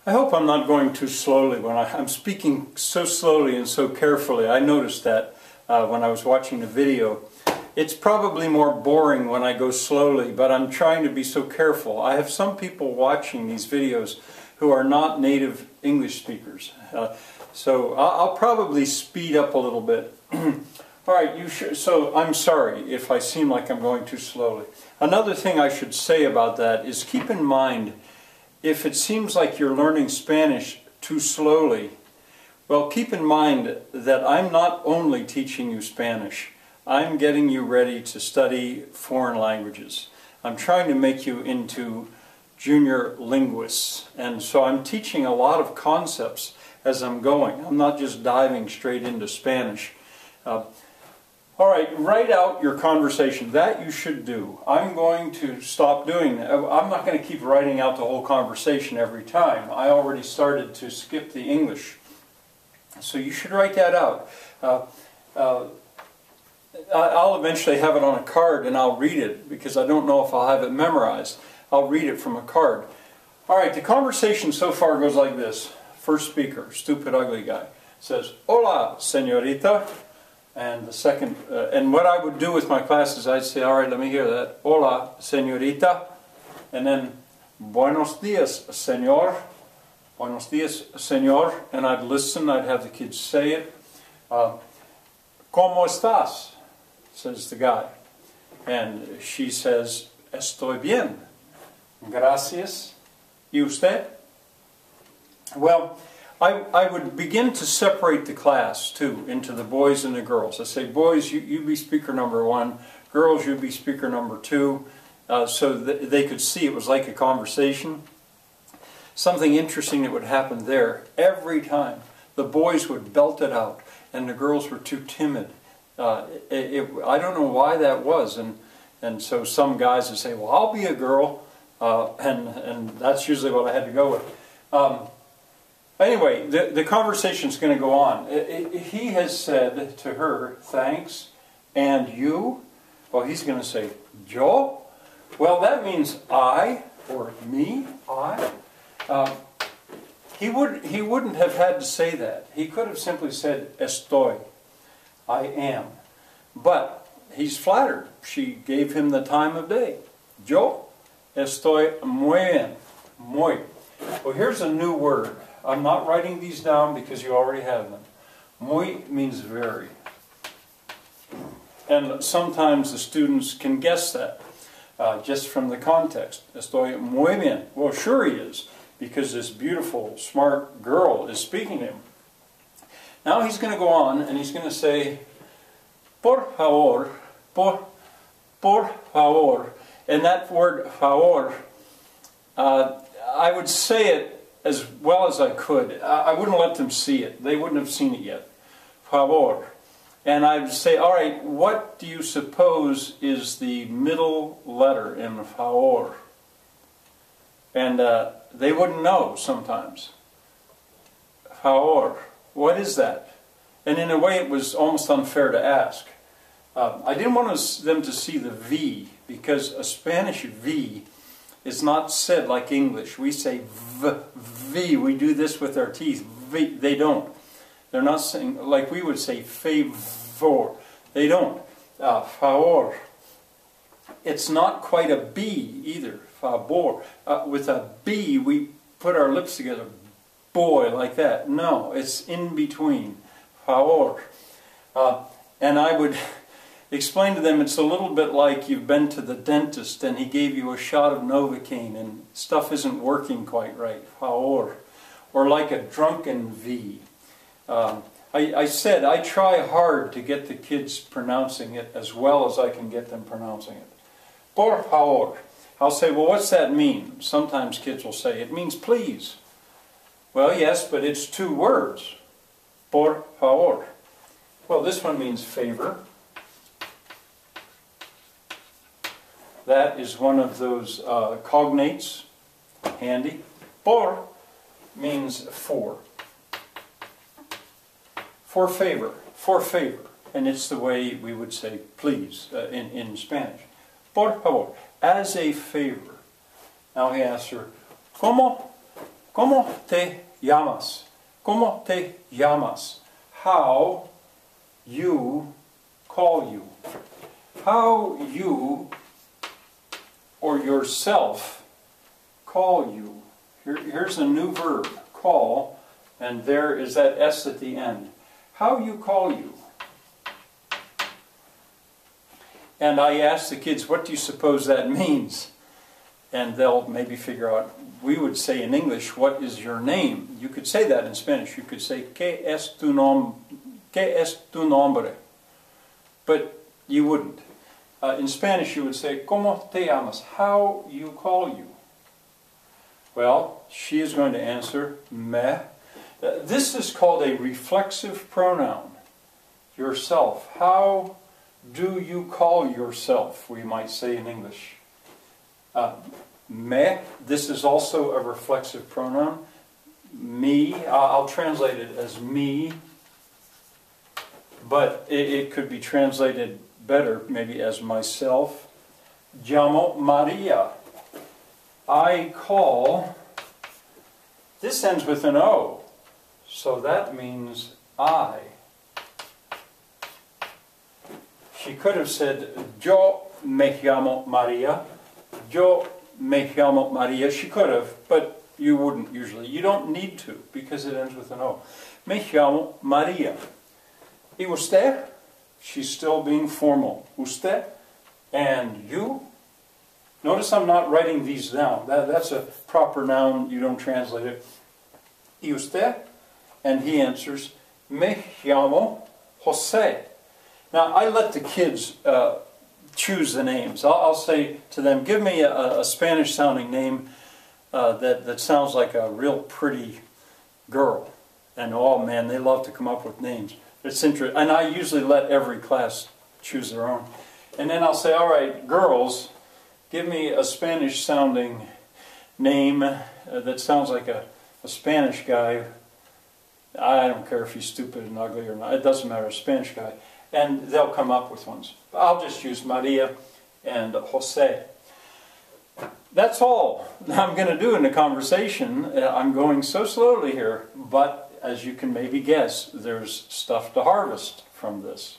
I hope I'm not going too slowly when I'm speaking so slowly and so carefully. I noticed that when I was watching the video. It's probably more boring when I go slowly, but I'm trying to be so careful. I have some people watching these videos who are not native English speakers. So I'll probably speed up a little bit. All right, so I'm sorry if I seem like I'm going too slowly. Another thing I should say about that is keep in mind, if it seems like you're learning Spanish too slowly, well, keep in mind that I'm not only teaching you Spanish. I'm getting you ready to study foreign languages. I'm trying to make you into junior linguists. And so I'm teaching a lot of concepts as I'm going. I'm not just diving straight into Spanish. All right, write out your conversation. That you should do. I'm going to stop doing that. I'm not going to keep writing out the whole conversation every time. I already started to skip the English. So you should write that out. I'll eventually have it on a card and I'll read it because I don't know if I'll have it memorized. I'll read it from a card. All right, the conversation so far goes like this. First speaker, stupid ugly guy, says, "Hola, señorita." And the second, and what I would do with my classes, I'd say, all right, let me hear that. "Hola, señorita." And then, "Buenos días, señor." "Buenos días, señor." And I'd listen, I'd have the kids say it. "¿Cómo estás?" says the guy. And she says, "Estoy bien. Gracias. ¿Y usted?" Well, I would begin to separate the class, too, into the boys and the girls. I say, boys, you be speaker number 1. Girls, you be speaker number 2. So that they could see it was like a conversation. Something interesting that would happen there, every time, the boys would belt it out, and the girls were too timid. I don't know why that was. And so some guys would say, well, I'll be a girl. And that's usually what I had to go with. Anyway, the conversation's going to go on. He has said to her, "Thanks," and "you?" Well, he's going to say, "Yo?" Well, that means I, or me, I. He wouldn't have had to say that. He could have simply said, "Estoy," I am. But he's flattered. She gave him the time of day. "Yo estoy muy bien." Muy. Well, here's a new word. I'm not writing these down because you already have them. Muy means very. And sometimes the students can guess that just from the context. Estoy muy bien. Well, sure he is, because this beautiful, smart girl is speaking to him. Now he's going to go on and he's going to say, "Por favor, por favor." And that word favor, I would say it as well as I could. I wouldn't let them see it. They wouldn't have seen it yet. Favor. And I'd say, all right, what do you suppose is the middle letter in favor? And they wouldn't know sometimes. Favor. What is that? And in a way it was almost unfair to ask. I didn't want them to see the V, because a Spanish V is not said like English. We say V. We do this with our teeth. V. They don't. They're not saying like we would say favor. They don't. Favor. It's not quite a B either. Favor. With a B, we put our lips together. Boy, like that. No, it's in between. Favor. And I would explain to them it's a little bit like you've been to the dentist and he gave you a shot of Novocaine and stuff isn't working quite right. Favor. Or like a drunken V. I said I try hard to get the kids pronouncing it as well as I can get them pronouncing it. Por favor. I'll say, well, what's that mean? Sometimes kids will say, it means please. Well, yes, but it's 2 words. Por favor. Well, this one means favor. That is one of those cognates, handy. Por means for. For favor. For favor. And it's the way we would say please in Spanish. Por favor. As a favor. Now he asks her, ¿Cómo ¿Cómo te llamas? ¿Cómo te llamas? How you call you. How you or yourself call you. Here's a new verb, call, and there is that S at the end. How you call you. And I ask the kids, what do you suppose that means? And they'll maybe figure out, we would say in English, what is your name? You could say that in Spanish. You could say, ¿Qué es tu nombre? But you wouldn't. In Spanish you would say, ¿Cómo te llamas? How you call you. Well, she is going to answer, me. This is called a reflexive pronoun. Yourself. How do you call yourself, we might say in English. Me, this is also a reflexive pronoun. Me, I'll translate it as me, but it could be translated better maybe as myself. Llamo Maria. I call, this ends with an O, so that means I. She could have said, Yo me llamo Maria. Yo me llamo Maria. She could have, but you wouldn't usually. You don't need to, because it ends with an O. Me llamo Maria. ¿Y usted? She's still being formal. Usted? And you? Notice I'm not writing these down. That's a proper noun. You don't translate it. ¿Y usted? And he answers, Me llamo José. Now, I let the kids choose the names. I'll say to them, give me a Spanish-sounding name that sounds like a real pretty girl. And oh man, they love to come up with names. It's interesting. And I usually let every class choose their own. And then I'll say, all right, girls, give me a Spanish-sounding name that sounds like a Spanish guy. I don't care if he's stupid and ugly or not. It doesn't matter, a Spanish guy. And they'll come up with ones. I'll just use Maria and Jose. That's all I'm going to do in the conversation. I'm going so slowly here, but as you can maybe guess, there's stuff to harvest from this.